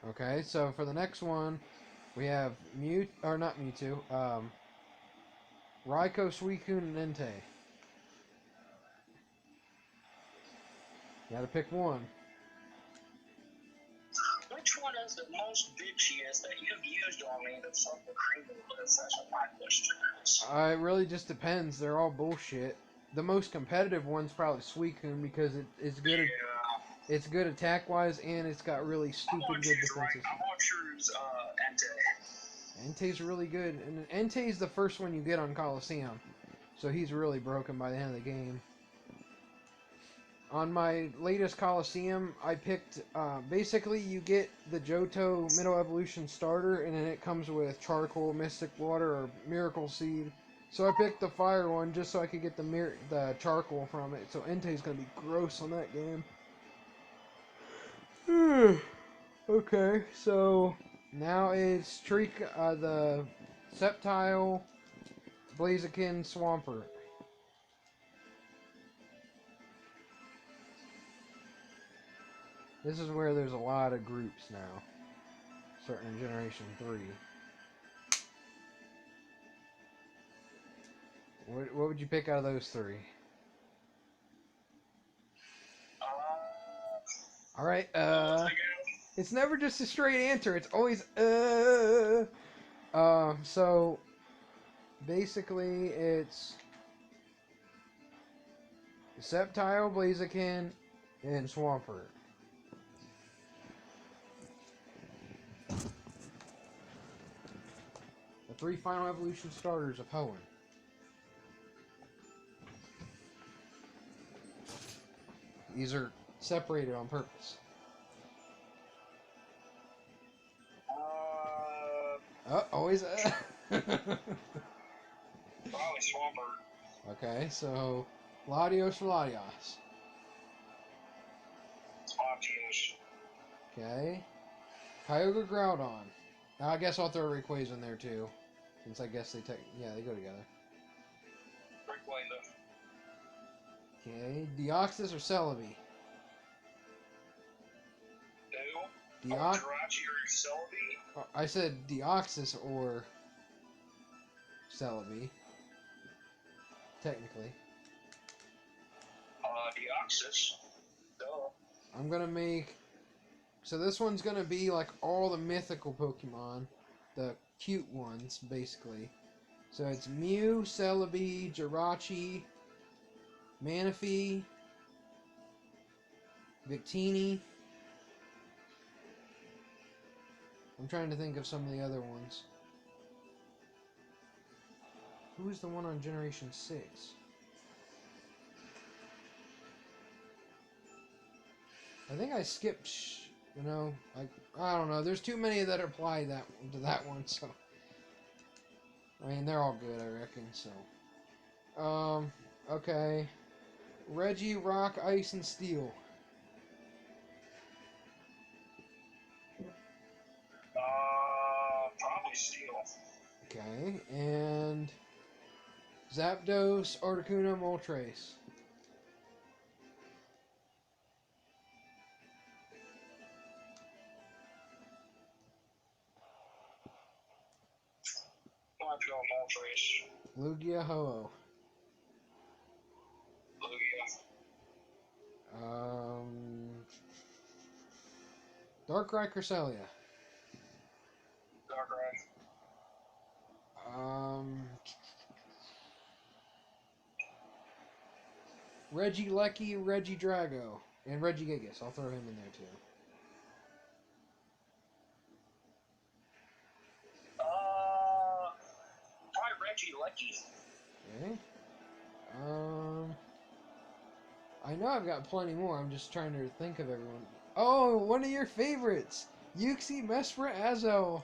Okay, so for the next one, we have Mew or not Mewtwo, Raikou, Suicune, and Entei. You gotta pick one. Which one is the most bitchiest that you've used on me that's on the creamy list? That's what my question is. It really just depends. They're all bullshit. The most competitive one's probably Suicune because it's good. Yeah. It's good attack wise, and it's got really I stupid want good choose right. defenses. I want choose Entei. Entei's really good, and Entei's the first one you get on Coliseum, so he's really broken by the end of the game. On my latest Coliseum, I picked, basically you get the Johto Middle Evolution starter, and then it comes with Charcoal, Mystic Water, or Miracle Seed. So I picked the Fire one just so I could get the Charcoal from it. So Entei's going to be gross on that game. Okay, so now it's the Sceptile, Blaziken, Swampert. This is where there's a lot of groups now, starting in Generation 3. What would you pick out of those three? All right. It's never just a straight answer. It's always So basically, it's Sceptile, Blaziken, and Swampert. The three final evolution starters of Hoenn. These are separated on purpose. Always. Probably Swampert. Okay, so Latios or Latios? Latios. Okay. Kyogre, Groudon. Now I guess I'll throw Rayquaza in there too, since I guess they go together. Rayquaza. Okay. Deoxys or Celebi? Who? Jirachi or Celebi? I said Deoxys or Celebi. Technically. Deoxys. Duh. I'm gonna make. So this one's gonna be like all the mythical Pokemon, the cute ones, basically. So it's Mew, Celebi, Jirachi, Manaphy, Victini. I'm trying to think of some of the other ones. Who is the one on Generation 6? I think I skipped, I don't know. There's too many that apply to that one, so. I mean, they're all good, I reckon, so. Okay. Reggie, Rock, Ice, and Steel. Probably Steel. Okay, and Zapdos, Articuno, Moltres. I'll go Moltres. Lugia, Ho-Oh. Lugia. Darkrai, Cresselia. Darkrai. Reggie Lecky, Reggie Drago, and Reggie Gigas. I'll throw him in there too. Probably Reggie Lecky. Okay. I know I've got plenty more. I'm just trying to think of everyone. Oh, one of your favorites, Uxie, Mesprit, Azo.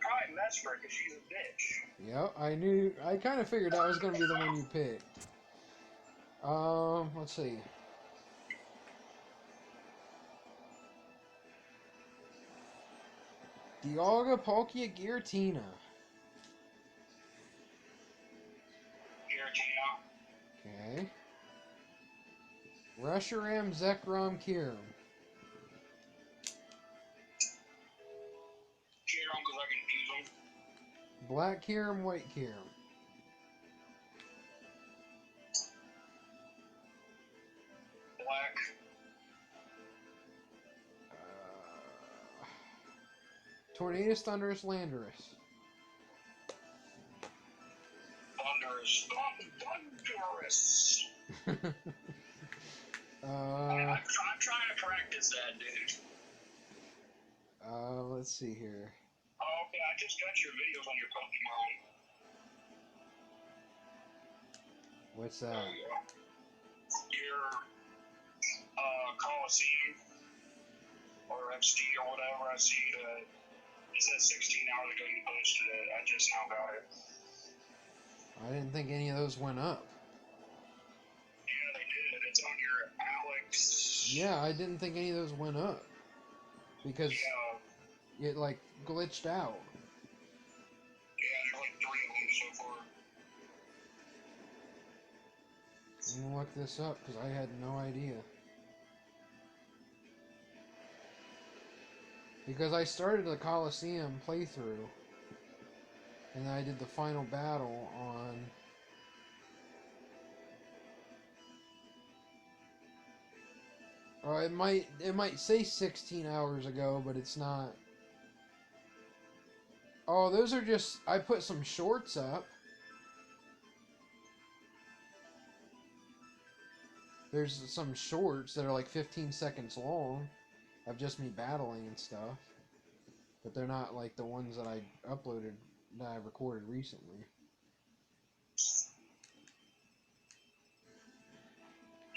Probably Mesprit because she's a bitch. Yep, I knew. I kind of figured that was going to be the one you picked. Let's see. Dialga, Palkia, Giratina. Giratina. Okay. Reshiram, Zekrom, Kirim. Kirim, because I can use them. Black Kirim, White Kirim. Black. Tornadus, Thundurus, Landorus. Thunderous. I'm trying to practice that, dude. Let's see here. Oh, okay, I just got your videos on your Pokemon. What's There that? you go. Your Coliseum or XD or whatever. I see it says 16 hours ago you posted it. I just now got it. I didn't think any of those went up. Yeah, they did. It's on your Alex. Yeah, I didn't think any of those went up. Because Yeah, it, like, glitched out. there's like 3 of them so far. I'm gonna look this up, because I had no idea. Because I started the Coliseum playthrough, and then I did the final battle on... Oh, it might say 16 hours ago, but it's not. Oh, those are just... I put some shorts up. There's some shorts that are like 15 seconds long of just me battling and stuff. But they're not like the ones that I uploaded, that I recorded recently. Yeah.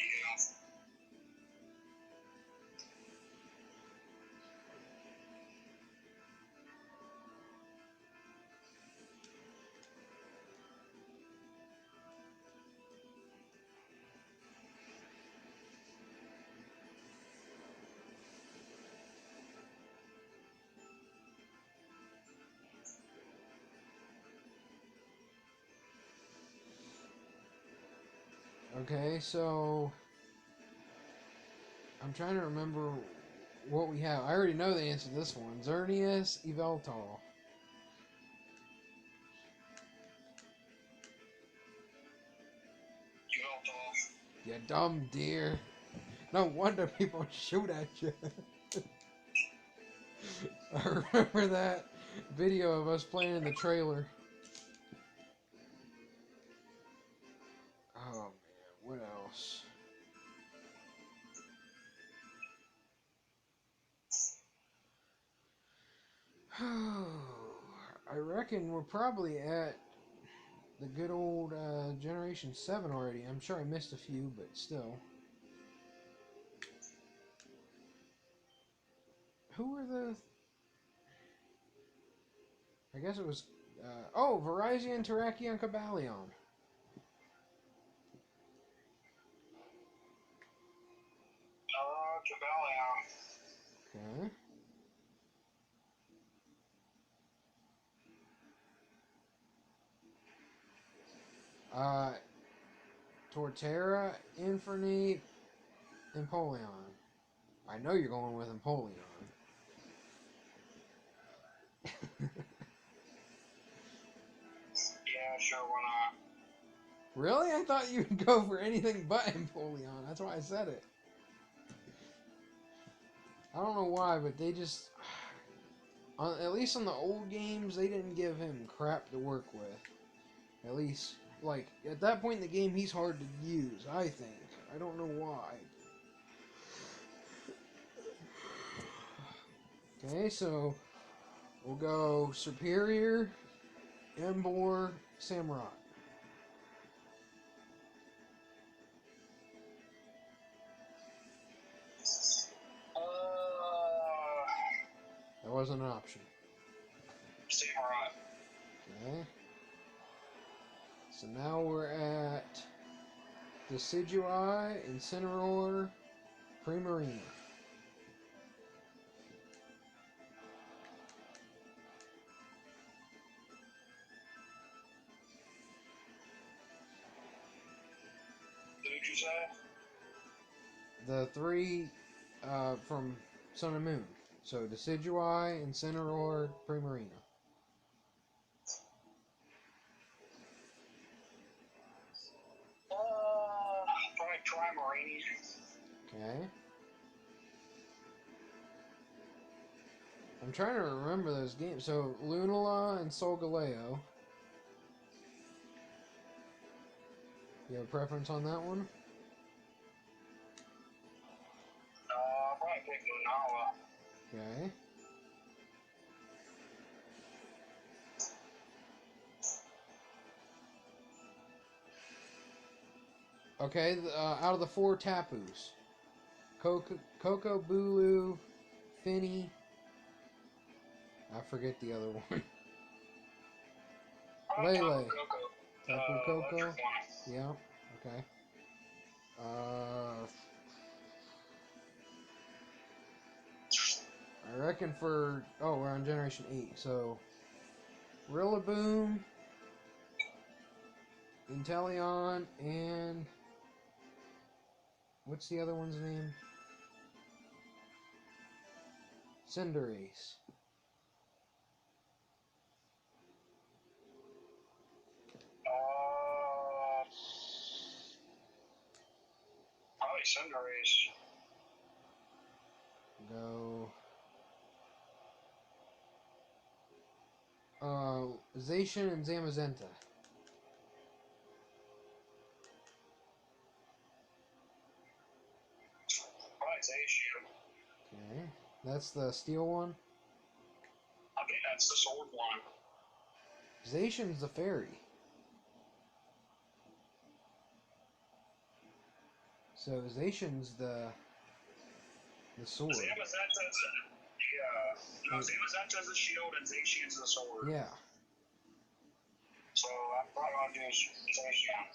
Okay, so... I'm trying to remember what we have. I already know the answer to this one. Xerneas, Yveltal. You dumb deer. No wonder people shoot at you. I remember that video of us playing in the trailer. Oh man, what else? I reckon we're probably at the good old Generation 7 already. I'm sure I missed a few, but still. Who were the... I guess it was... oh, Virizion, Terrakion, Cobalion. Cobalion. Okay. Torterra, Infernape, Empoleon. I know you're going with Empoleon. Yeah, sure, why not? Really? I thought you'd go for anything but Empoleon. That's why I said it. I don't know why, but they just... at least on the old games, they didn't give him crap to work with. At least, like, at that point in the game, he's hard to use, I think. I don't know why. Okay, so we'll go Superior, Emboar, Samurott. That wasn't an option. Samurott. Okay. So now we're at Decidueye, Incineroar, Primarina. Who did you say? the three from Sun and Moon. So Decidueye, Incineroar, Primarina. Probably Primarine. Okay. I'm trying to remember those games. So Lunala and Solgaleo. You have a preference on that one? Probably pick Lunala. Okay. Okay, out of the four Tapus, Coco, Bulu, Finny. I forget the other one. Lele. Tapu Koko. Yeah. Okay. I reckon for we're on Generation 8, so Rillaboom, Inteleon, and what's the other one's name? Cinderace. Probably Cinderace. Go. Zacian and Zamazenta. Probably Zacian. Okay. That's the steel one. I think that's the sword one. Zacian's the fairy. So Zacian's the sword. Zamazenta's Zamazenta's the shield and Zacian's the sword. Yeah. So I'm probably gonna do Zacian.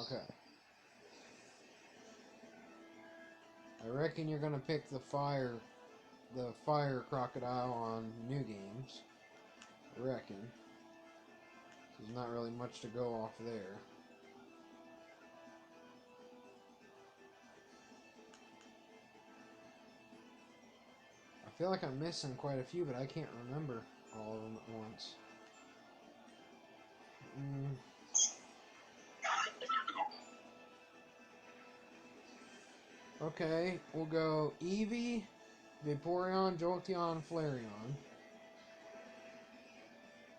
Okay. I reckon you're gonna pick the fire crocodile on New Games. I reckon. There's not really much to go off there. I feel like I'm missing quite a few, but I can't remember all of them at once. Okay, we'll go Eevee, Vaporeon, Jolteon, Flareon.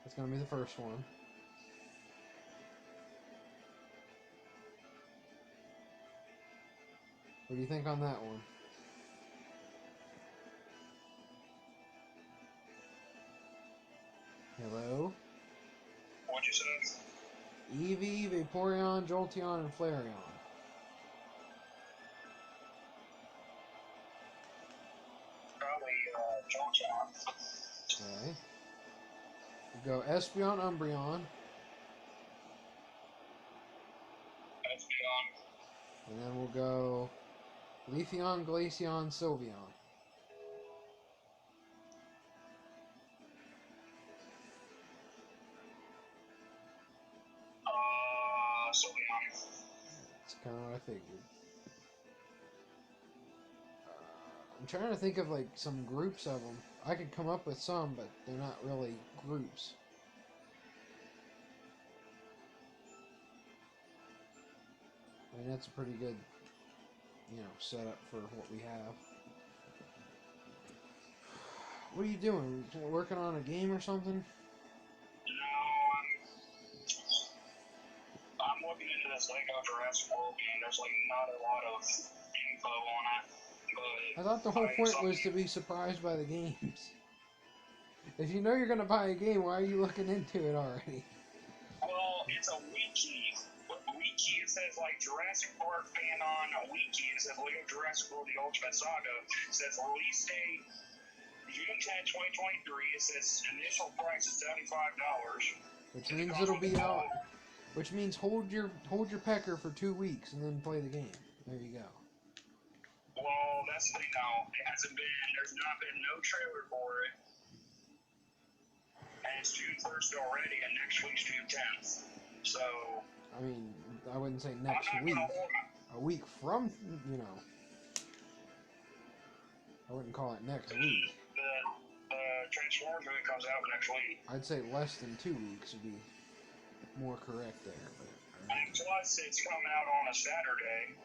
That's going to be the first one. What do you think on that one? Hello? What'd you say? Eevee, Vaporeon, Jolteon, and Flareon. Probably Jolteon. Okay. We'll go Espeon, Umbreon. Espeon. And then we'll go Leafeon, Glaceon, Sylveon. Sylveon. That's kind of what I figured. I'm trying to think of like some groups of them. I could come up with some, but they're not really groups. I mean, that's a pretty good, setup for what we have. What are you doing? Working on a game or something? No, I'm looking into this Lego Jurassic World game. There's like not a lot of info on it. But I thought the whole point was to be surprised by the games. If you know you're going to buy a game, why are you looking into it already? Well, it's a wiki. Wiki, it says like Jurassic Park fan on a wiki. It says Lego Jurassic World: The Ultimate Saga. It says release date June 10, 2023. It says initial price is $75. Which means it'll be out. Which means hold your pecker for 2 weeks and then play the game. There you go. Well, that's the thing now. There's not been no trailer for it. And it's June 1st already, and next week's June 10th. So. I mean, I wouldn't say next week. A week from, I wouldn't call it next week. The Transformers movie comes out next week. I'd say less than 2 weeks would be more correct there. But, And plus, it's coming out on a Saturday,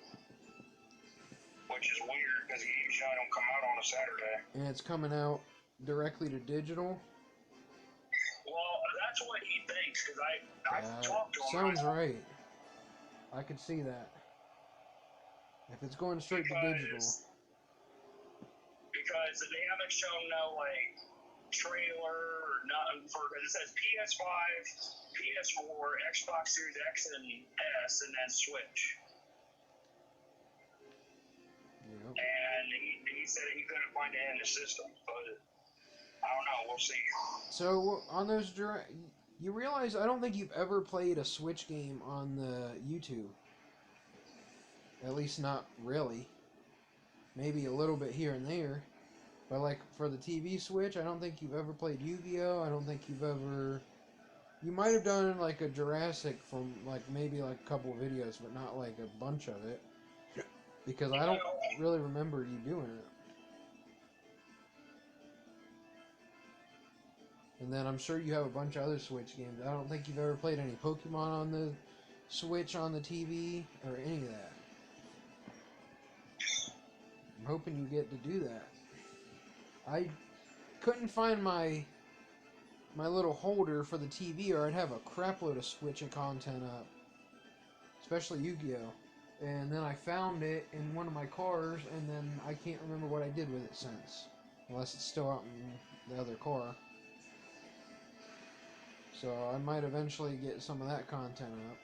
which is weird because games usually don't come out on a Saturday. and it's coming out directly to digital. Well, that's what he thinks because I've talked to him. Sounds right. I could see that. If it's going straight to digital. Because they haven't shown no like trailer or nothing for, because it says PS5, PS4, Xbox Series X and S, and then Switch. Yep. And he said he couldn't find it in the system, but I don't know. We'll see. So on those you realize I don't think you've ever played a Switch game on the YouTube. At least not really. Maybe a little bit here and there. But like for the TV Switch, I don't think you've ever played Yu-Gi-Oh! I don't think you've ever... You might have done like a Jurassic from like maybe like a couple of videos, but not like a bunch of it. Because I don't really remember you doing it. And then I'm sure you have a bunch of other Switch games. I don't think you've ever played any Pokemon on the Switch on the TV or any of that. I'm hoping you get to do that. I couldn't find my little holder for the TV, or I'd have a crapload of Switch and content up, especially Yu-Gi-Oh! And then I found it in one of my cars, and then I can't remember what I did with it since, unless it's still out in the other car. So I might eventually get some of that content up,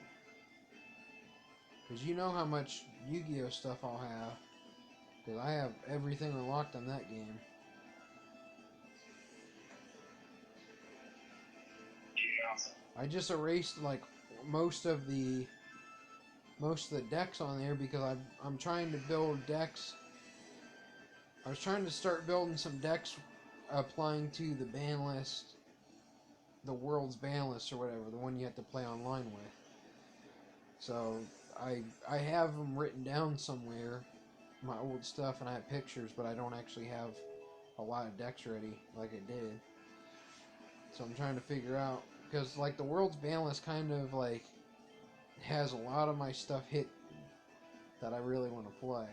because you know how much Yu-Gi-Oh! Stuff I'll have, because I have everything unlocked on that game. I just erased like most of the decks on there because I'm trying to build decks. I was trying to start building some decks applying to the ban list, the world's ban list or whatever, the one you have to play online with. So I have them written down somewhere, my old stuff, and I have pictures, but I don't actually have a lot of decks ready like I did. So I'm trying to figure out, because like the world's ban list kind of like has a lot of my stuff hit that I really want to play.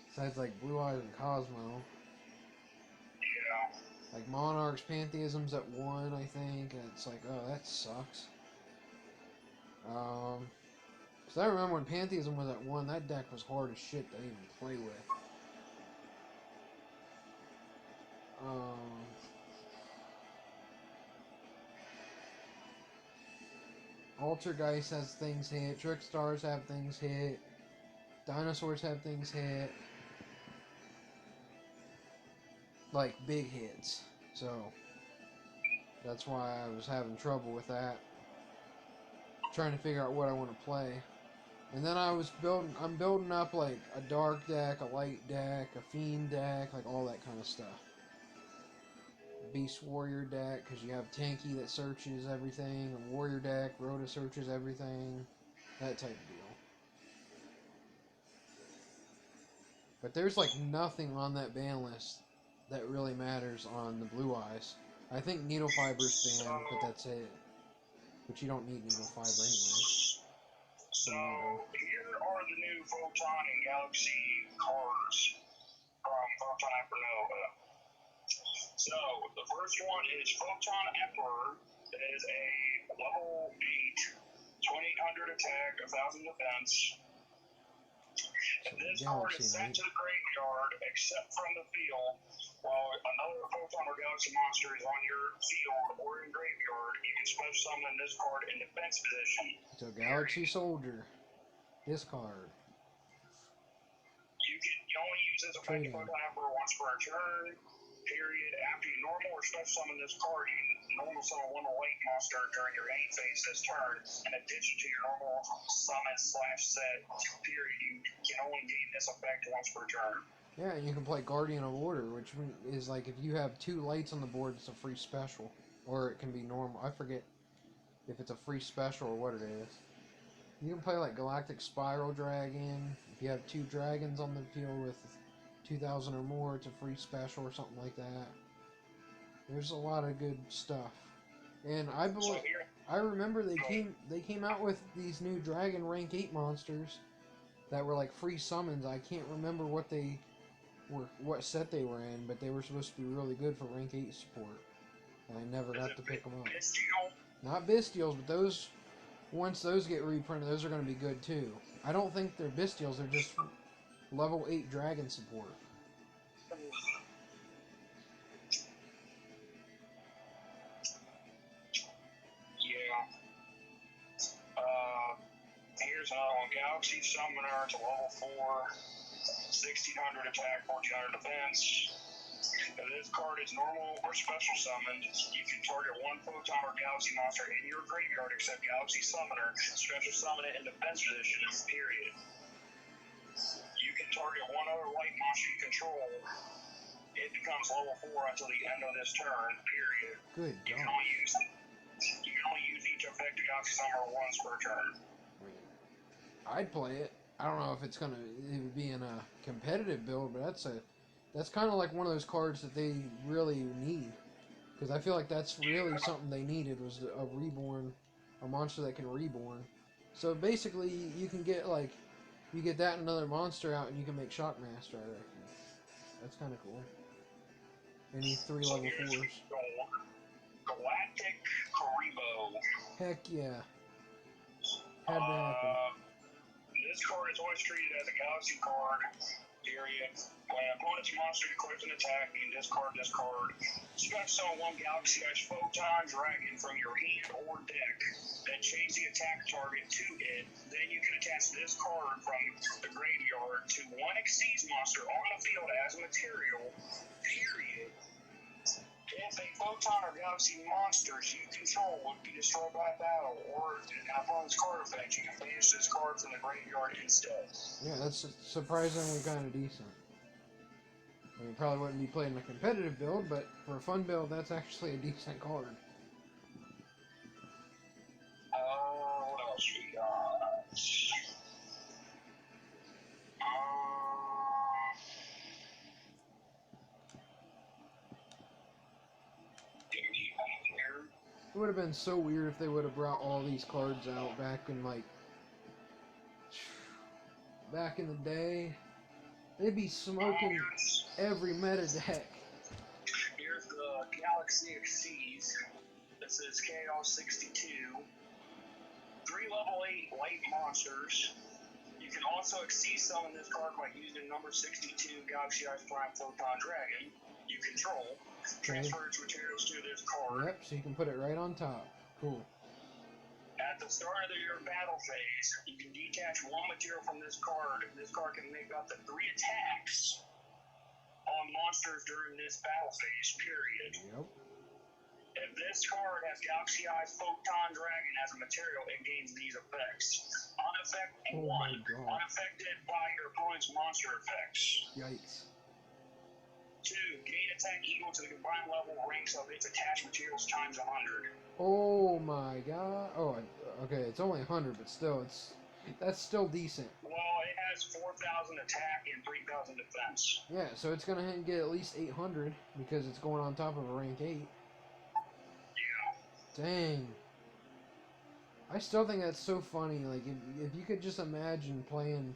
Besides like Blue Eyes and Cosmo. Yeah. Like Monarch's Pantheism's at 1, I think, and it's like, oh, that sucks. Because I remember when Pantheism was at 1, that deck was hard as shit to even play with. Altergeist has things hit, Trickstars have things hit, Dinosaurs have things hit. Like big hits. So that's why I was having trouble with that. Trying to figure out what I want to play. And then I'm building up like a dark deck, a light deck, a fiend deck, like all that kind of stuff. Beast Warrior deck, because you have Tanky that searches everything, a Warrior deck, Rhoda searches everything, that type of deal. But there's like nothing on that ban list that really matters on the Blue Eyes. I think Needle Fiber's banned, but that's it. But you don't need Needle Fiber anyway. So here are the new Photon and Galaxy cards from Photon Hypernova. So the first one is Photon Emperor. It is a level 8, 2800 attack, 1000 defense. And this card is sent to the graveyard except from the field. While another Photon or Galaxy monster is on your field or in graveyard, you can special summon this card in defense position. So Galaxy Soldier. Discard. You only use this effective Photon Emperor once per turn. Period. After you normal or special summon this card, you can normal summon one white monster during your main phase this turn. In addition to your normal summon/set period, you can only gain this effect once per turn. Yeah, and you can play Guardian of Order, which is like if you have 2 lights on the board, it's a free special. Or it can be normal. I forget if it's a free special or what it is. You can play like Galactic Spiral Dragon. If you have 2 dragons on the field with 2,000 or more, it's a free special or something like that. There's a lot of good stuff. And I So believe here, I remember they came out with these new Dragon Rank 8 monsters that were like free summons. I can't remember what set they were in, but they were supposed to be really good for Rank 8 support. And I never got to pick them up. Bestial. Not Bestials, but those, once those get reprinted, those are going to be good too. I don't think they're Bestials, they're just level 8 dragon support. Yeah. Here's another one. Galaxy Summoner to level 4. 1600 attack, 1400 defense. If this card is normal or special summoned, you can target one photon or galaxy monster in your graveyard except Galaxy Summoner, special summon it in defense position, period. You can target one other white monster you control. It becomes level 4 until the end of this turn, period. Good You can God. only use each effective Galaxy Summoner once per turn. I mean, I'd play it. I don't know if it would be in a competitive build, but that's kind of like one of those cards that they really need. Because I feel like that's really something they needed, was a monster that can reborn. So basically, you can get you get that and another monster out, and you can make Shockmaster, I reckon. That's kind of cool. Any 3 So level here's 4s. Galactic Karibo. Heck yeah. Had to happen. This card is always treated as a galaxy card, period. When an opponent's monster declares an attack, you can discard this card. Special summon one Galaxy Ice Photon Dragon from your hand or deck, then change the attack target to it. Then you can attach this card from the graveyard to one Xyz monster on the field as a material, period. If a photon or galaxy monsters you control would be destroyed by battle or an opponent's card effect, you can banish this card from the graveyard instead. Yeah, that's surprisingly kind of decent. I mean, probably wouldn't be playing a competitive build, but for a fun build, that's actually a decent card. What else we got? It would have been so weird if they would have brought all these cards out back in the day. They'd be smoking every meta deck. Here's the Galaxy Xyz. This is Chaos 62. 3 level 8 white monsters. You can also Xyz summon this card by using number 62 Galaxy Ice Prime Photon Dragon you control. Transfer its materials to this card. Yep, so you can put it right on top. Cool. At the start of your battle phase, you can detach one material from this card. This card can make up to 3 attacks on monsters during this battle phase, period. Yep. If this card has Galaxy Eyes Photon Dragon as a material, it gains these effects. Unaffected Oh my God. Unaffected by your opponent's monster effects. Yikes. 2. Gain attack equal to the combined level ranks of its attached materials times 100. Oh my God. Oh, okay, it's only 100, but still, that's still decent. Well, it has 4,000 attack and 3,000 defense. Yeah, so it's gonna get at least 800 because it's going on top of a rank 8. Yeah. Dang. I still think that's so funny. Like, if you could just imagine playing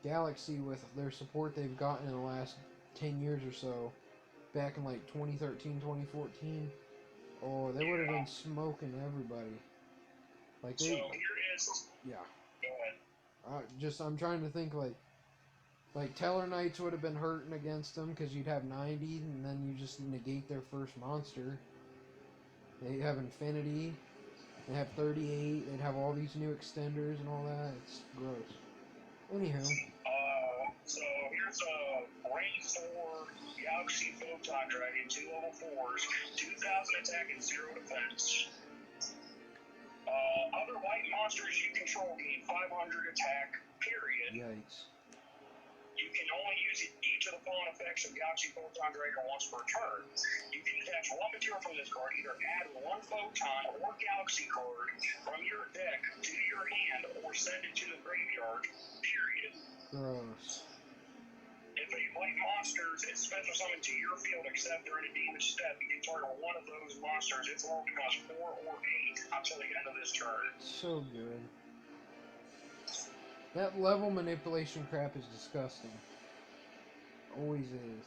Galaxy with their support they've gotten in the last 10 years or so, back in like 2013, 2014, oh, they would have been smoking everybody. Like, So here is. yeah. Go ahead. I'm trying to think, like Teller Knights would have been hurting against them because you'd have 90 and then you just negate their first monster. They have Infinity, they have 38, they'd have all these new extenders and all that. It's gross. Anyhow. So here's a range 4 Galaxy Photon Dragon, 2 level 4s, 2,000 attack and 0 defense. Other white monsters you control gain 500 attack, period. Yikes. You can only use each of the following effects of Galaxy Photon Dragon once per turn. You can attach one material from this card, either add one Photon or Galaxy card from your deck to your hand or send it to the graveyard, period. Gross. If a Blade monsters, it's special summon to your field except during a damage step. You can target one of those monsters. Its roll becomes 4 or 8 until the end of this turn. So good. That level manipulation crap is disgusting. Always is.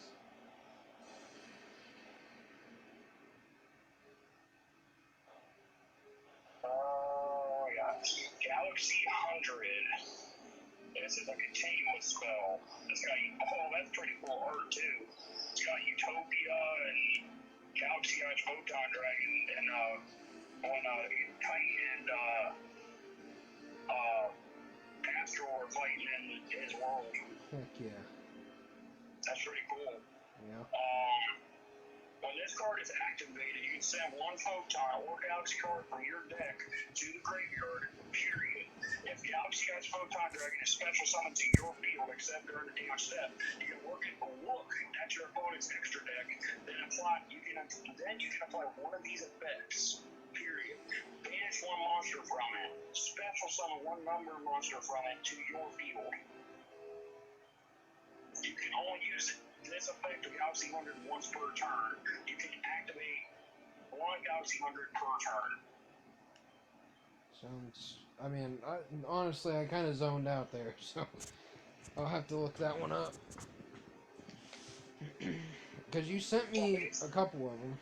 Oh, yeah. Galaxy 100. This is a continuous spell. It's got, that's pretty cool art, too. It's got Utopia and Galaxy Edge Photon Dragon and, Titan and, Astro are fighting in his world. Heck yeah. That's pretty cool. Yeah. When this card is activated, you can send one Photon or Galaxy card from your deck to the graveyard, period. If Galaxy Edge Photon Dragon is special summoned to your field except during the damage step, you can look at your opponent's extra deck, then you can apply one of these effects, period. Banish one monster from it, special summon one number monster from it to your field. You can only use this effect of Galaxy 100 once per turn. You can activate one Galaxy 100 per turn. Sounds... I mean, honestly, I kind of zoned out there, so I'll have to look that one up. Because you sent me a couple of them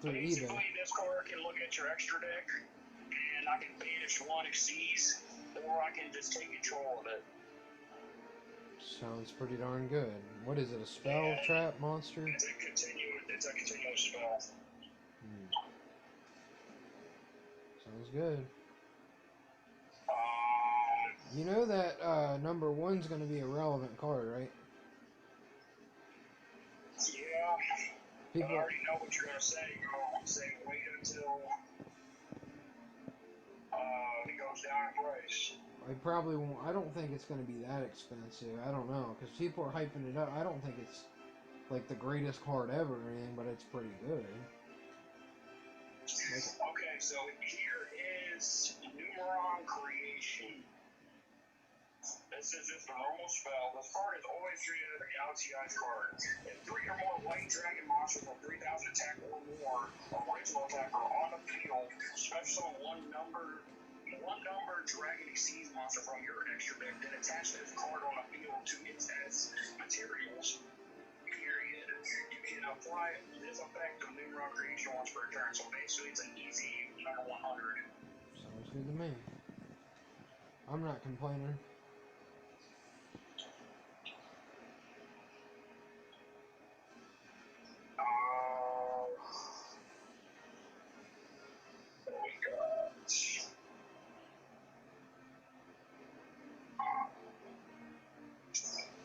through eBay. Basically, this card can look at your extra deck, and I can banish one Xyz, or I can just take control of it. Sounds pretty darn good. What is it, a spell, trap, monster? It's a continuous spell. Sounds good. You know that number 1's going to be a relevant card, right? Yeah. People... I already know what you're going to say. You're going to say wait until it goes down in price. I probably won't. I don't think it's going to be that expensive. I don't know, because people are hyping it up. I don't think it's like the greatest card ever or anything, but it's pretty good. Okay, so here is Numeron Creation. This is just a normal spell. This card is always treated as a Galaxy Edge card. If 3 or more white dragon monsters with 3,000 attack or more, original attacker on the field, special one number Dragon Xyz monster from your extra deck, then attach this card on the field to its as materials. Period. You can apply this effect of Numeron Creation once per turn. So basically, it's an easy number 100. Sounds good to me. I'm not complaining.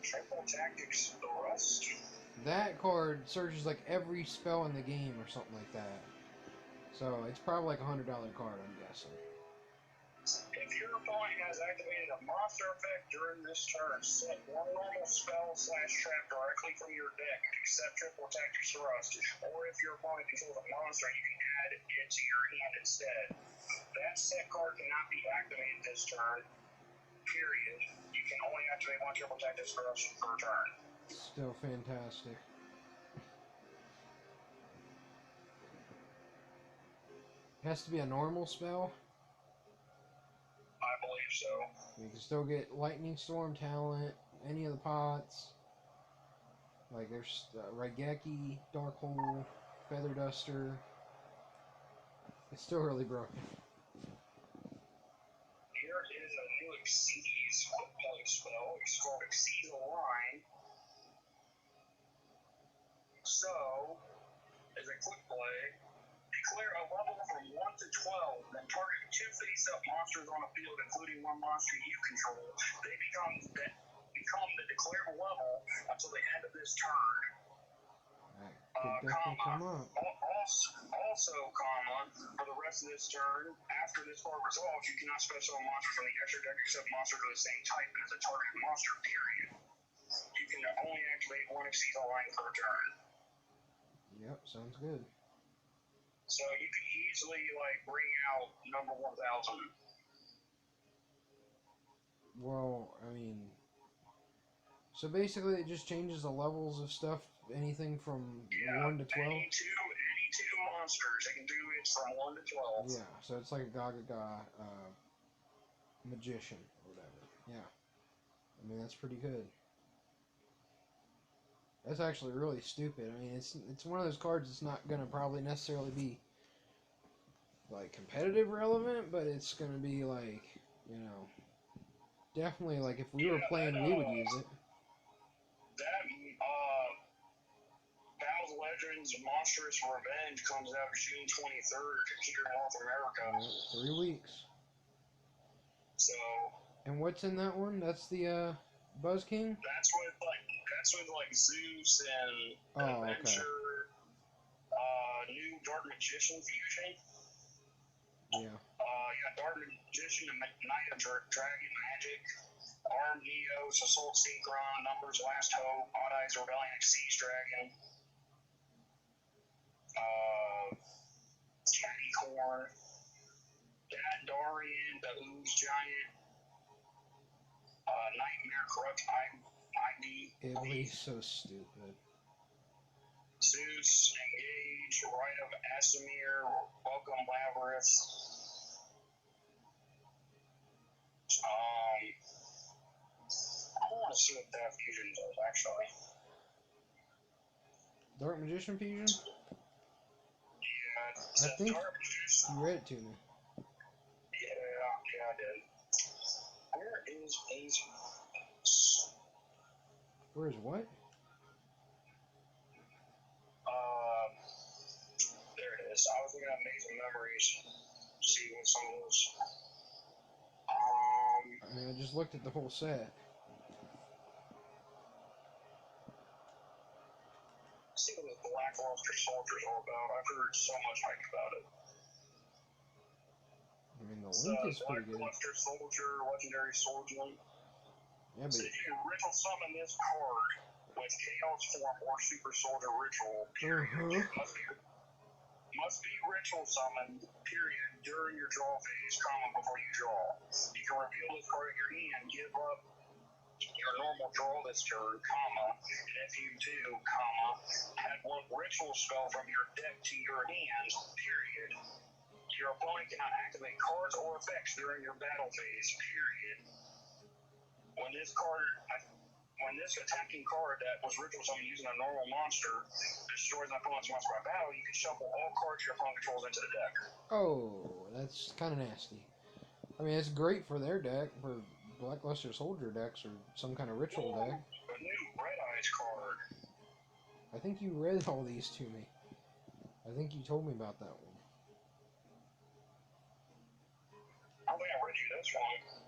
Triple Tactics Thrust. That card searches like every spell in the game or something like that. So it's probably like a $100 card, I'm guessing. If your opponent has activated a monster effect during this turn, set one normal spell / trap directly from your deck, except Triple Tactics Thrust. Or if your opponent controls a monster, you can add it to your hand instead. That set card cannot be activated this turn. Period. You can only activate one Triple Tactics Thrust per turn. Still fantastic. Has to be a normal spell. I believe so. You can still get Lightning Storm, Talent, any of the pots. Like there's Raigeki, Darkhold, Feather Duster. It's still really broken. Here is a new Xyz play spell. It's called Xyz Align. So, as a quick play, declare a level from 1 to 12, then target 2 face-up monsters on the field, including one monster you control. They become the declared level until the end of this turn. That could definitely come up. Also, for the rest of this turn, after this card resolves, you cannot special a monster from the extra deck except monsters of the same type as a target monster, period. You can only activate one Xyz Align per turn. Yep, sounds good. So you can easily, bring out number 1,000. Well, I mean, So basically, it just changes the levels of stuff, anything from 1 to 12. Any two monsters, they can do it from 1 to 12. Yeah, so it's like a Gaga magician or whatever. Yeah, I mean that's pretty good. That's actually really stupid. I mean, it's one of those cards that's not gonna probably necessarily be like competitive relevant, but it's gonna be like, you know, definitely like if we were playing, we would use it. That Battle of Legends Monstrous Revenge comes out June 23rd here in North America. Yeah, 3 weeks. So. And what's in that one? That's the Buzz King. That's with like Zeus and Adventure. Okay. New Dark Magician fusion. Yeah. Dark Magician and Knight of Dragon Magic. Arm Neos, Assault Synchron, Numbers Last Hope, Odd Eyes Rebellion, Siege Dragon. Catty Corn. Dad Darian, the Ooze Giant. Nightmare Corrupt ID. Italy's so stupid. Zeus, Engage, Rite of Asimir, Welcome Labyrinth. I want to see what that fusion does, actually. Dark Magician fusion? Yeah, I think Dark Magician. You read it to me. Yeah, I did. Where is Ace? Where is what? There it is. I was looking at Amazing Memories. See what some of those. I mean, I just looked at the whole set. See what the Blackluster Soldier's all about. I've heard so much hype about it. I mean, the link is pretty good. Blackluster Soldier, Legendary Swordsman. Yeah, but so if you ritual summon this card with Chaos Form or Super Soldier Ritual, period, must be ritual summoned, period, during your draw phase, before you draw. You can reveal this card in your hand, give up your normal draw this turn, and if you do, add one ritual spell from your deck to your hand, period. Your opponent cannot activate cards or effects during your battle phase, period. When this attacking card that was ritual summoned using a normal monster destroys an opponent's monster by battle, you can shuffle all cards your opponent controls into the deck. Oh, that's kind of nasty. I mean, it's great for their deck, for Blackluster Soldier decks or some kind of ritual deck. A new Red Eyes card. I think you read all these to me. I think you told me about that one. I think I read you this one.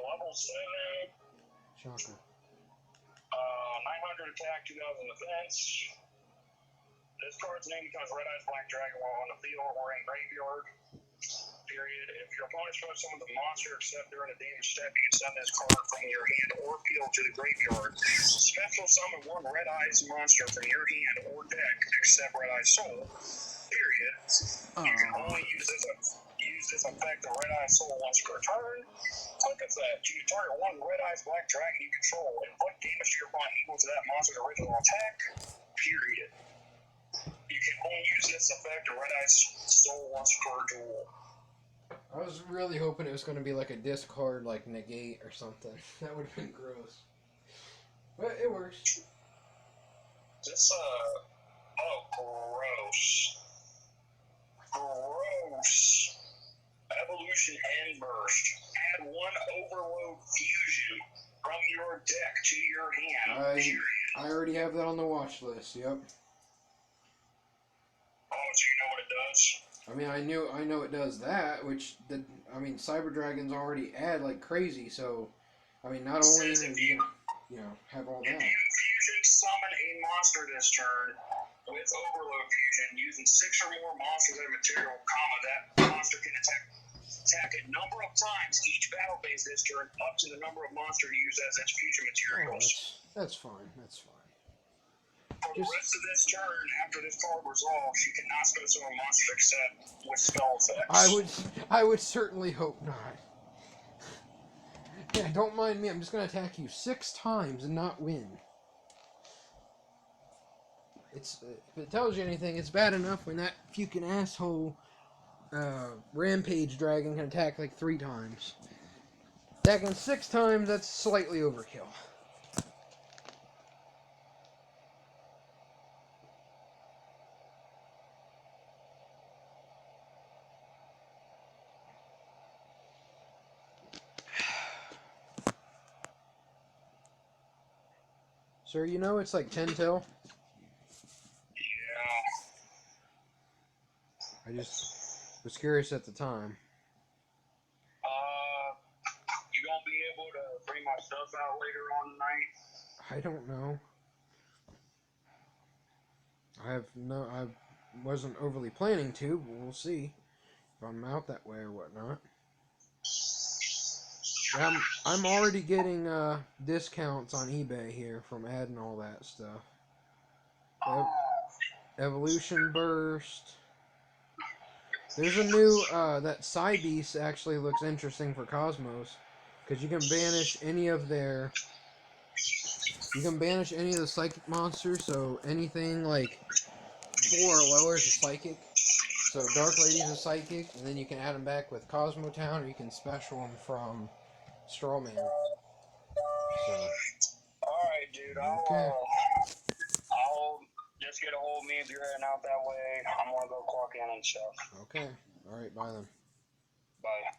Level 7. Shocker. 900 attack, 2000 defense. This card's name becomes Red Eyes Black Dragon while on the field or in graveyard. Period. If your opponent's supposed to summon the monster except during a damage step, you can send this card from your hand or field to the graveyard. Special summon one Red Eyes monster from your hand or deck except Red Eyes Soul. Period. You can only use this effect of Red Eyes Soul once per turn. Click effect. You target one Red Eyes Black Dragon you control and put damage to your opponent equal to that monster's original attack. Period. You can only use this effect of Red Eyes Soul once per duel. I was really hoping it was going to be like a discard, like negate or something. That would have been gross. But it works. This, gross. Gross. Evolution End Burst. Add one Overload Fusion from your deck to your hand. I already have that on the watch list, yep. Oh, so you know what it does? I mean, I know it does that, Cyber Dragons already add like crazy, so, I mean, not only are you gonna, have all that. If you fusion summon a monster this turn with Overload Fusion using 6 or more monsters and material, that monster can attack a number of times each battle phase this turn, up to the number of monsters used as its fusion materials. Oh, that's fine. For the rest of this turn, after this card resolves, you cannot spell summon monsters except with spell effects. I would certainly hope not. Yeah, don't mind me. I'm just going to attack you 6 times and not win. If it tells you anything, it's bad enough when that fucking asshole Rampage Dragon can attack like 3 times. Attacking 6 times, that's slightly overkill. Sir, you know it's like 10 till? Yeah. I just was curious at the time. You gonna be able to bring my stuff out later on tonight? I don't know. I wasn't overly planning to, but we'll see if I'm out that way or whatnot. I'm already getting discounts on eBay here from adding all that stuff. Evolution Burst. There's a new that Psybeast actually looks interesting for Cosmos because you can banish any of their. You can banish any of the psychic monsters, so anything like 4 or lower is a psychic. So Dark Lady's a psychic, and then you can add them back with Cosmotown, or you can special them from Strawman. So. Alright, dude. Okay. I'll just get a hold of me if you're heading out that way. I'm gonna go clock in and stuff. Okay. Alright, bye then. Bye.